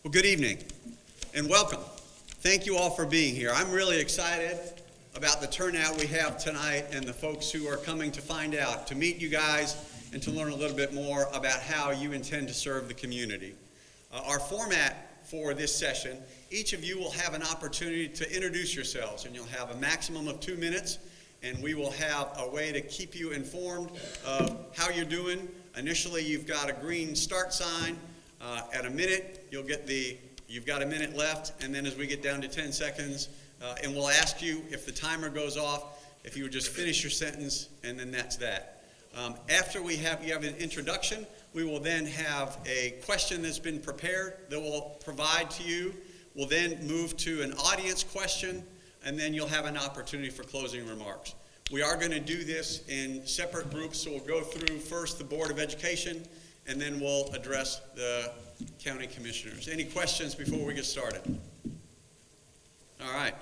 Well, good evening and welcome. Thank you all for being here. I'm really excited about the turnout we have tonight and the folks who are coming to find out, to meet you guys and to learn a little bit more about how you intend to serve the community. Our format for this session, each of you will have an opportunity to introduce yourselves, and you'll have a maximum of 2 minutes, and we will have a way to keep you informed of how you're doing. Initially, you've got a green start sign. At a minute, you've got a minute left, and then as we get down to 10 seconds, and we'll ask you if the timer goes off, if you would just finish your sentence, and then that's that. After you have an introduction, we will then have a question that's been prepared that we'll provide to you. We'll then move to an audience question, and then you'll have an opportunity for closing remarks. We are going to do this in separate groups, so we'll go through first the Board of Education, and then we'll address the county commissioners. Any questions before we get started? All right.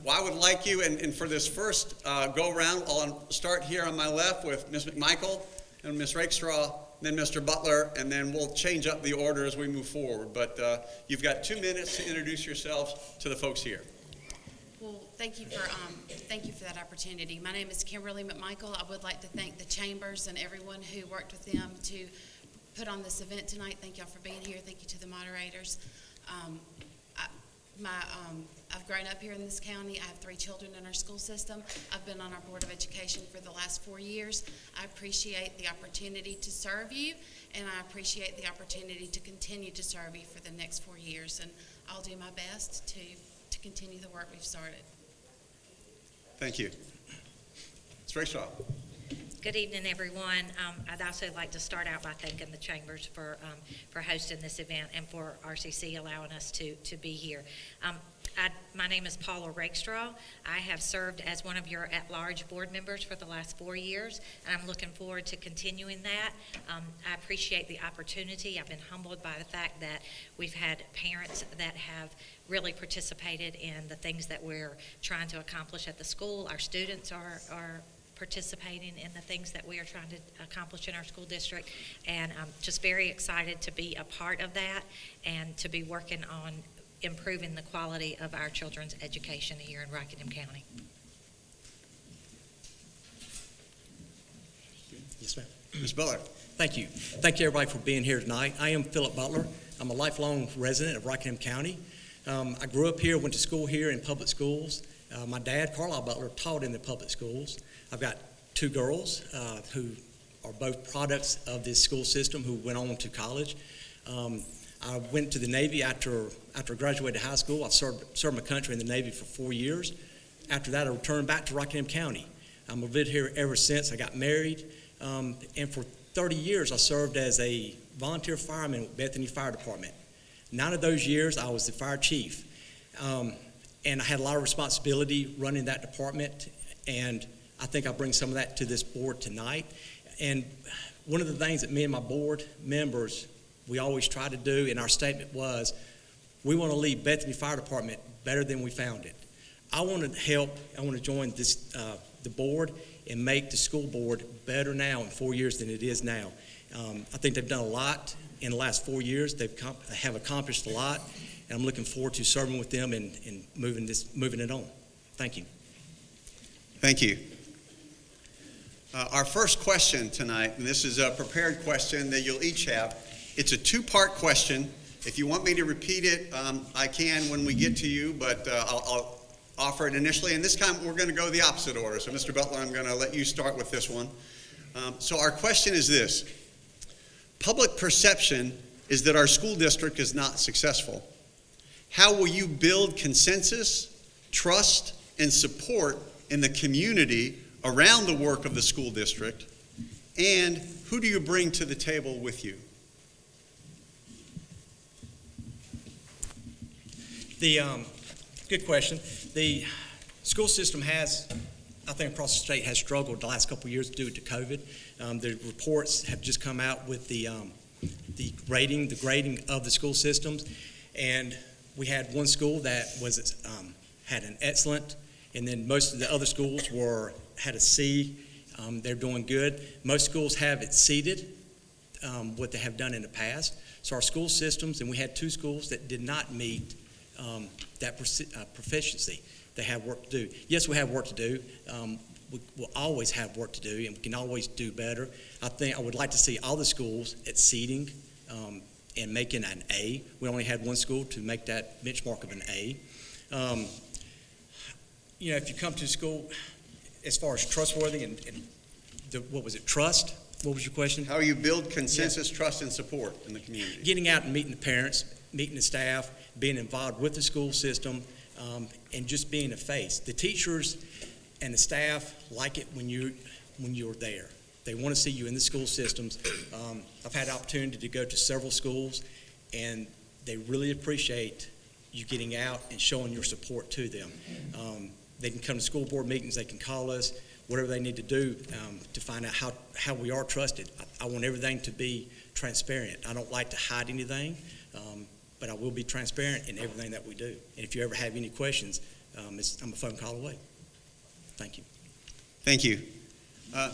Well, I would like you, and for this first go-around, I'll start here on my left with Ms. McMichael and Ms. Rakestraw, then Mr. Butler, and then we'll change up the order as we move forward. But you've got 2 minutes to introduce yourselves to the folks here. Well, thank you for that opportunity. My name is Kimberly McMichael. I would like to thank the Chambers and everyone who worked with them to put on this event tonight. Thank y'all for being here. Thank you to the moderators. I've grown up here in this county. I have 3 children in our school system. I've been on our Board of Education for the last 4 years. I appreciate the opportunity to serve you, and I appreciate the opportunity to continue to serve you for the next 4 years. And I'll do my best to continue the work we've started. Thank you. Ms. Rakestraw. Good evening, everyone. I'd also like to start out by thanking the Chambers for hosting this event and for RCC allowing us to be here. My name is Paula Rakestraw. I have served as one of your at-large board members for the last 4 years, and I'm looking forward to continuing that. I appreciate the opportunity. I've been humbled by the fact that we've had parents that have really participated in the things that we're trying to accomplish at the school. Our students are participating in the things that we are trying to accomplish in our school district, and I'm just very excited to be a part of that and to be working on improving the quality of our children's education here in Rockingham County. Yes, ma'am. Ms. Butler. Thank you. Thank you, everybody, for being here tonight. I am Philip Butler. I'm a lifelong resident of Rockingham County. I grew up here, went to school here in public schools. My dad, Carlisle Butler, taught in the public schools. I've got 2 girls who are both products of this school system who went on to college. I went to the Navy after I graduated high school. I served my country in the Navy for 4 years. After that, I returned back to Rockingham County. I've lived here ever since. I got married, and for 30 years, I served as a volunteer fireman with Bethany Fire Department. 9 of those years, I was the fire chief, and I had a lot of responsibility running that department, and I think I bring some of that to this board tonight. And one of the things that me and my board members, we always try to do, and our statement was, we want to leave Bethany Fire Department better than we found it. I want to help, I want to join the board and make the school board better now in 4 years than it is now. I think they've done a lot in the last 4 years. They have accomplished a lot, and I'm looking forward to serving with them and moving it on. Thank you. Thank you. Our first question tonight, and this is a prepared question that you'll each have. It's a 2-part question. If you want me to repeat it, I can when we get to you, but I'll offer it initially. And this time we're going to go the opposite order. So Mr. Butler, I'm going to let you start with this one. So our question is this. Public perception is that our school district is not successful. How will you build consensus, trust, and support in the community around the work of the school district? And who do you bring to the table with you? Good question. The school system has, I think across the state, has struggled the last couple of years due to COVID. The reports have just come out with the grading of the school systems, and we had one school that had an excellent, and then most of the other schools had a C. They're doing good. Most schools have exceeded what they have done in the past. So our school systems, and we had 2 schools that did not meet that proficiency. They have work to do. Yes, we have work to do. We will always have work to do, and we can always do better. I would like to see all the schools exceeding and making an A. We only had 1 school to make that benchmark of an A. If you come to school, as far as trustworthy and what was it, trust? What was your question? How you build consensus, trust, and support in the community. Getting out and meeting the parents, meeting the staff, being involved with the school system, and just being a face. The teachers and the staff like it when you're there. They want to see you in the school systems. I've had the opportunity to go to several schools, and they really appreciate you getting out and showing your support to them. They can come to school board meetings. They can call us, whatever they need to do to find out how we are trusted. I want everything to be transparent. I don't like to hide anything, but I will be transparent in everything that we do. And if you ever have any questions, I'm a phone call away. Thank you. Thank you.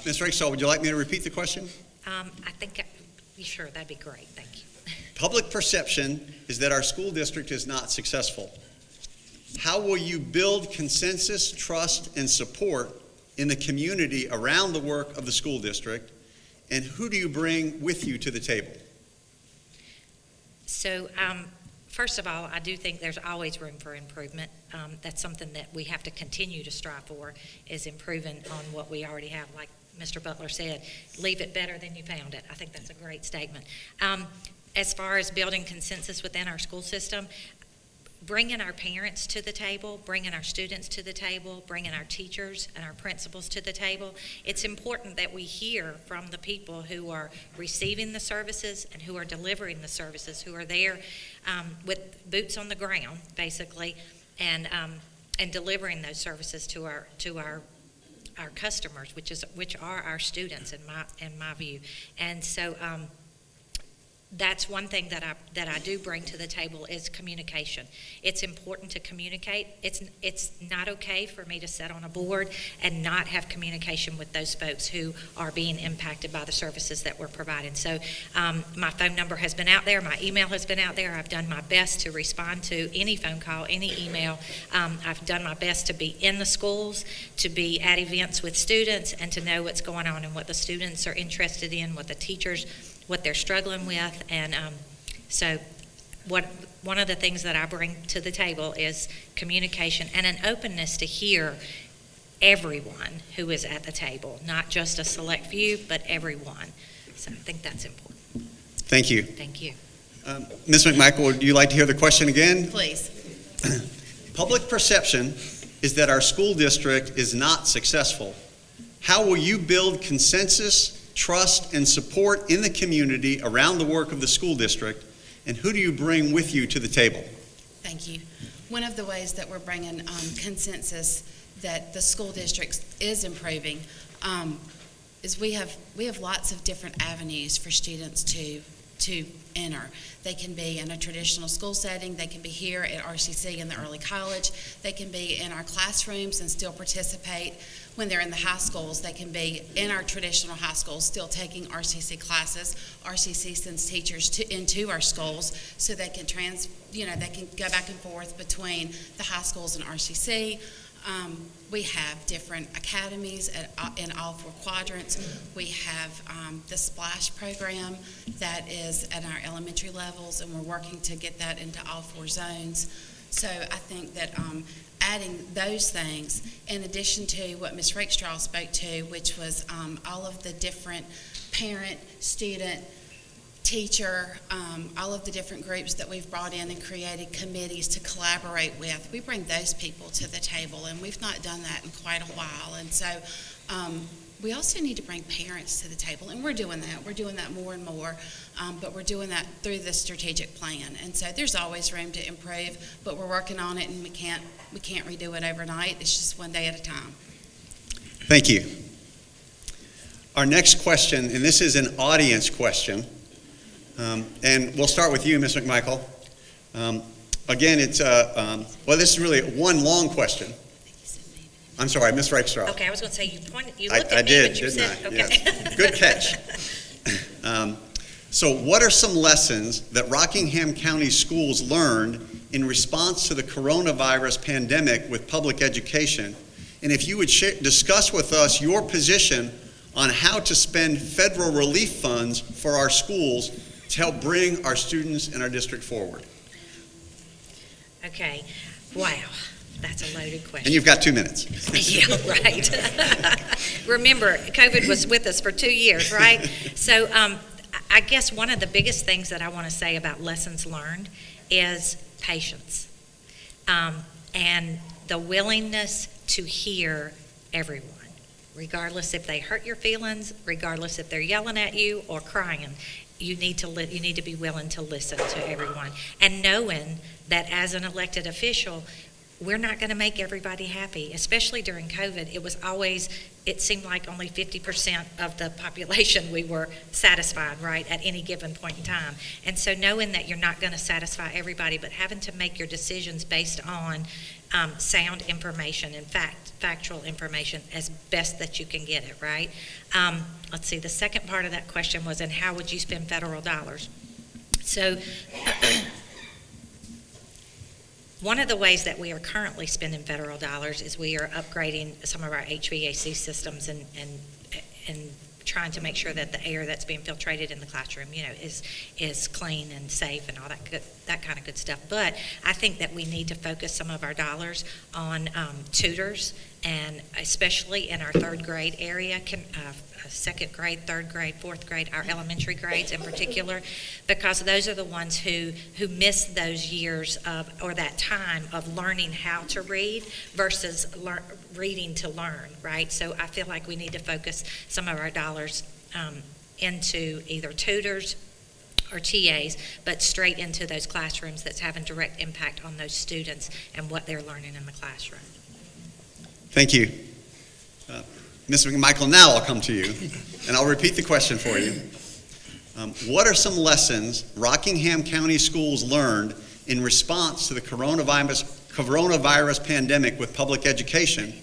Ms. Rakestraw, would you like me to repeat the question? I think, sure, that'd be great. Thank you. Public perception is that our school district is not successful. How will you build consensus, trust, and support in the community around the work of the school district, and who do you bring with you to the table? So, first of all, I do think there's always room for improvement. That's something that we have to continue to strive for, is improving on what we already have. Like Mr. Butler said, leave it better than you found it. I think that's a great statement. As far as building consensus within our school system, bringing our parents to the table, bringing our students to the table, bringing our teachers and our principals to the table. It's important that we hear from the people who are receiving the services and who are delivering the services, who are there with boots on the ground, basically, and delivering those services to our customers, which are our students in my view. And so that's one thing that I do bring to the table is communication. It's important to communicate. It's not okay for me to sit on a board and not have communication with those folks who are being impacted by the services that we're providing. So my phone number has been out there. My email has been out there. I've done my best to respond to any phone call, any email. I've done my best to be in the schools, to be at events with students, and to know what's going on and what the students are interested in, what the teachers, what they're struggling with. And so one of the things that I bring to the table is communication and an openness to hear everyone who is at the table, not just a select few, but everyone. So I think that's important. Thank you. Thank you. Ms. McMichael, would you like to hear the question again? Please. Public perception is that our school district is not successful. How will you build consensus, trust, and support in the community around the work of the school district, and who do you bring with you to the table? Thank you. One of the ways that we're bringing consensus that the school district is improving is we have lots of different avenues for students to enter. They can be in a traditional school setting. They can be here at RCC in the early college. They can be in our classrooms and still participate. When they're in the high schools, they can be in our traditional high schools still taking RCC classes. RCC sends teachers into our schools so they can they can go back and forth between the high schools and RCC. We have different academies in all 4 quadrants. We have the SPLASH program that is at our elementary levels, and we're working to get that into all 4 zones. So I think that adding those things, in addition to what Ms. Rakestraw spoke to, which was all of the different parent, student, teacher, all of the different groups that we've brought in and created committees to collaborate with. We bring those people to the table, and we've not done that in quite a while. And so we also need to bring parents to the table, and we're doing that. We're doing that more and more, but we're doing that through the strategic plan. And so there's always room to improve, but we're working on it, and we can't redo it overnight. It's just one day at a time. Thank you. Our next question, and this is an audience question, and we'll start with you, Ms. McMichael. Again, it's this is really one long question. I'm sorry, Ms. Rakestraw. Okay, I was going to say you looked at I me, did, but you didn't said, I? okay. Yes. Good catch. So what are some lessons that Rockingham County schools learned in response to the coronavirus pandemic with public education? And if you would discuss with us your position on how to spend federal relief funds for our schools to help bring our students in our district forward. Okay, wow, that's a loaded question. And you've got 2 minutes. Yeah, right. Remember, COVID was with us for 2 years, right? So I guess one of the biggest things that I want to say about lessons learned is patience and the willingness to hear everyone, regardless if they hurt your feelings, regardless if they're yelling at you or crying. You need to be willing to listen to everyone, and knowing that as an elected official, we're not going to make everybody happy, especially during COVID. It seemed like only 50% of the population we were satisfied, right, at any given point in time. And so knowing that you're not going to satisfy everybody, but having to make your decisions based on sound information and factual information as best that you can get it, right? Let's see, the second part of that question was, and how would you spend federal dollars? So one of the ways that we are currently spending federal dollars is we are upgrading some of our HVAC systems and trying to make sure that the air that's being filtrated in the classroom, is clean and safe and all that kind of good stuff. But I think that we need to focus some of our dollars on tutors, and especially in our third grade area, second grade, third grade, fourth grade, our elementary grades in particular, because those are the ones who miss those years or that time of learning how to read versus reading to learn, right? So I feel like we need to focus some of our dollars into either tutors or TAs, but straight into those classrooms that's having direct impact on those students and what they're learning in the classroom. Thank you. Ms. McMichael, now I'll come to you, and I'll repeat the question for you. What are some lessons Rockingham County schools learned in response to the coronavirus pandemic with public education,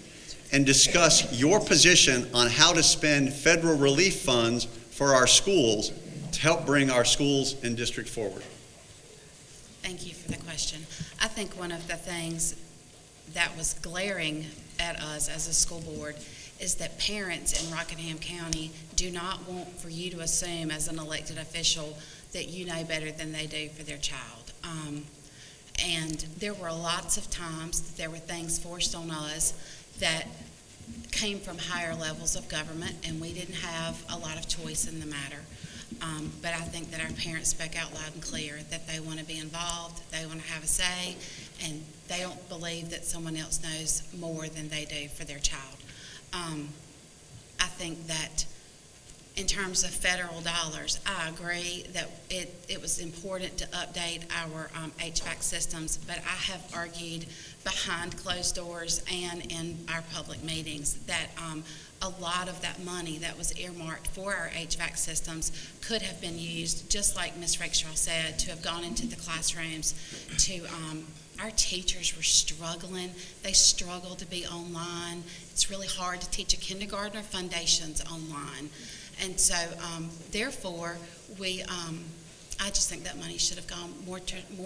and discuss your position on how to spend federal relief funds for our schools to help bring our schools and district forward? Thank you for the question. I think one of the things that was glaring at us as a school board is that parents in Rockingham County do not want for you to assume as an elected official that you know better than they do for their child. And there were lots of times that there were things forced on us that came from higher levels of government, and we didn't have a lot of choice in the matter. But I think that our parents spoke out loud and clear that they want to be involved, they want to have a say, and they don't believe that someone else knows more than they do for their child. I think that in terms of federal dollars, I agree that it was important to update our HVAC systems, but I have argued behind closed doors and in our public meetings that a lot of that money that was earmarked for our HVAC systems could have been used, just like Ms. Rakestraw said, to have gone into the classrooms to our teachers were struggling. They struggled to be online. It's really hard to teach a kindergartner foundations online. And so, therefore, I just think that money should have gone more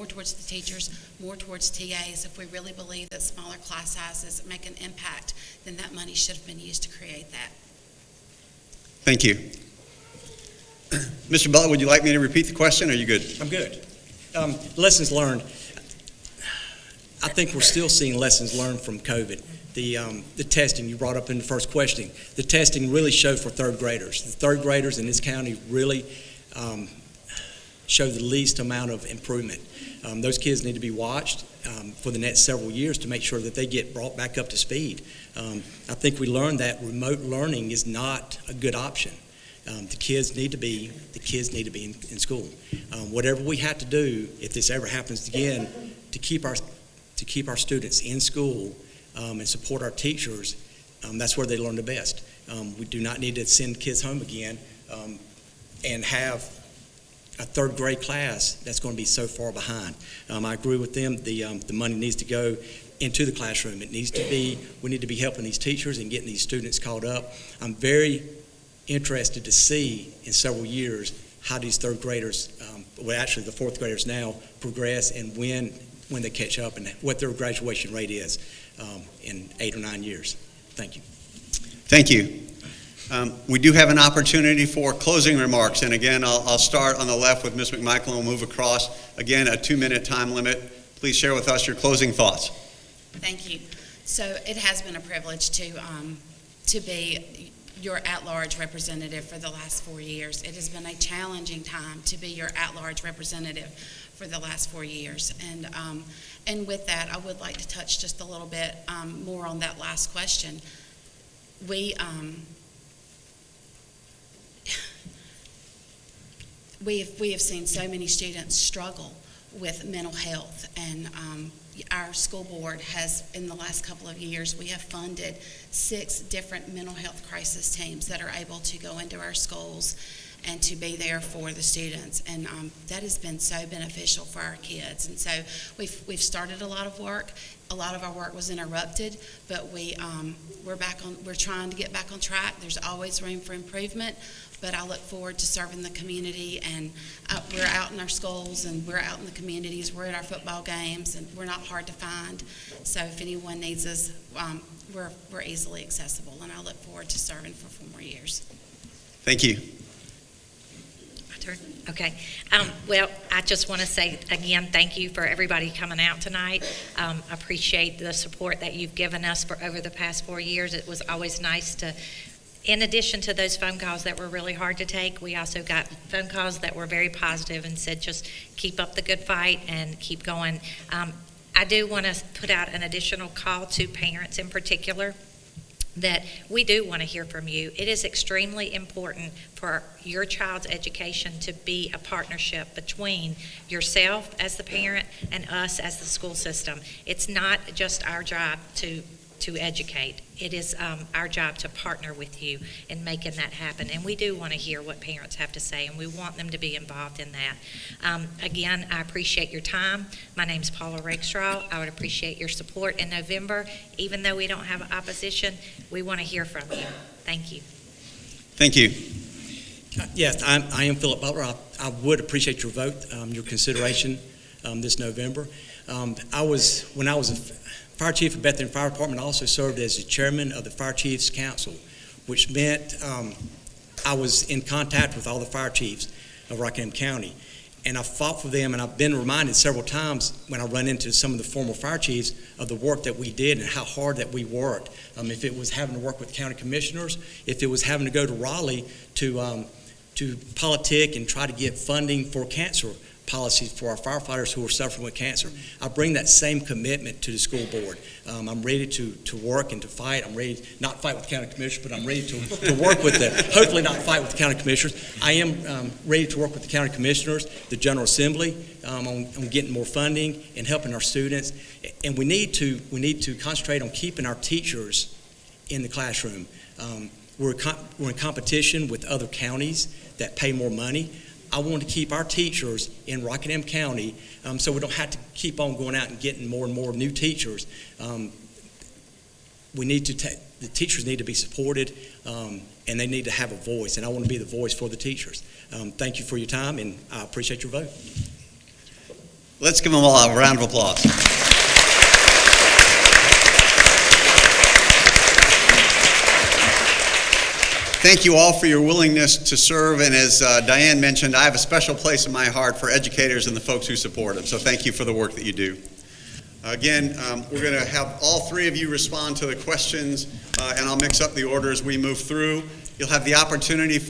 towards the teachers, more towards TAs. If we really believe that smaller class sizes make an impact, then that money should have been used to create that. Thank you. Mr. Butler, would you like me to repeat the question, or are you good? I'm good. Lessons learned. I think we're still seeing lessons learned from COVID. The testing you brought up in the first question, the testing really showed for third graders. The third graders in this county really show the least amount of improvement. Those kids need to be watched for the next several years to make sure that they get brought back up to speed. I think we learned that remote learning is not a good option. The kids need to be in school. Whatever we have to do, if this ever happens again, to keep our students in school and support our teachers, that's where they learn the best. We do not need to send kids home again and have a third grade class that's going to be so far behind. I agree with them. The money needs to go into the classroom. We need to be helping these teachers and getting these students caught up. I'm very interested to see in several years how these third graders, well, actually the fourth graders now, progress and when they catch up and what their graduation rate is in 8 or 9 years. Thank you. Thank you. We do have an opportunity for closing remarks, and again, I'll start on the left with Ms. McMichael and we'll move across. Again, a 2-minute time limit. Please share with us your closing thoughts. Thank you. So it has been a privilege to be your at-large representative for the last 4 years. It has been a challenging time to be your at-large representative for the last 4 years. And with that, I would like to touch just a little bit more on that last question. We have seen so many students struggle with mental health, and our school board has, in the last couple of years, we have funded 6 different mental health crisis teams that are able to go into our schools and to be there for the students, and that has been so beneficial for our kids. And so we've started a lot of work. A lot of our work was interrupted, but we're trying to get back on track. There's always room for improvement, but I look forward to serving the community, and we're out in our schools and we're out in the communities. We're at our football games, and we're not hard to find. So if anyone needs us, we're easily accessible, and I look forward to serving for 4 more years. Thank you. My turn? Okay. Well, I just want to say again, thank you for everybody coming out tonight. I appreciate the support that you've given us for over the past 4 years. It was always nice to, in addition to those phone calls that were really hard to take, we also got phone calls that were very positive and said just keep up the good fight and keep going. I do want to put out an additional call to parents in particular, that we do want to hear from you. It is extremely important for your child's education to be a partnership between yourself as the parent and us as the school system. It's not just our job to educate. It is our job to partner with you in making that happen. And we do want to hear what parents have to say, and we want them to be involved in that. Again, I appreciate your time. My name's Paula Rakestraw. I would appreciate your support in November. Even though we don't have opposition, we want to hear from you. Thank you. Thank you. Yes, I am Philip Butler. I would appreciate your vote, your consideration this November. When I was a fire chief of Bethlehem Fire Department, I also served as the chairman of the Fire Chiefs Council, which meant I was in contact with all the fire chiefs of Rockingham County. And I fought for them, and I've been reminded several times when I run into some of the former fire chiefs of the work that we did and how hard that we worked. If it was having to work with county commissioners, if it was having to go to Raleigh to politic and try to get funding for cancer policies for our firefighters who are suffering with cancer. I bring that same commitment to the school board. I'm ready to work and to fight. I'm ready not to fight with the county commissioners, but I'm ready to work with them. Hopefully not fight with the county commissioners. I am ready to work with the county commissioners, the General Assembly, on getting more funding and helping our students. And we need to concentrate on keeping our teachers in the classroom. We're in competition with other counties that pay more money. I want to keep our teachers in Rockingham County so we don't have to keep on going out and getting more and more new teachers. The teachers need to be supported and they need to have a voice, and I want to be the voice for the teachers. Thank you for your time, and I appreciate your vote. Let's give them all a round of applause. Thank you all for your willingness to serve, and as Diane mentioned, I have a special place in my heart for educators and the folks who support them, so thank you for the work that you do. Again, we're going to have all 3 of you respond to the questions, and I'll mix up the order as we move through. You'll have the opportunity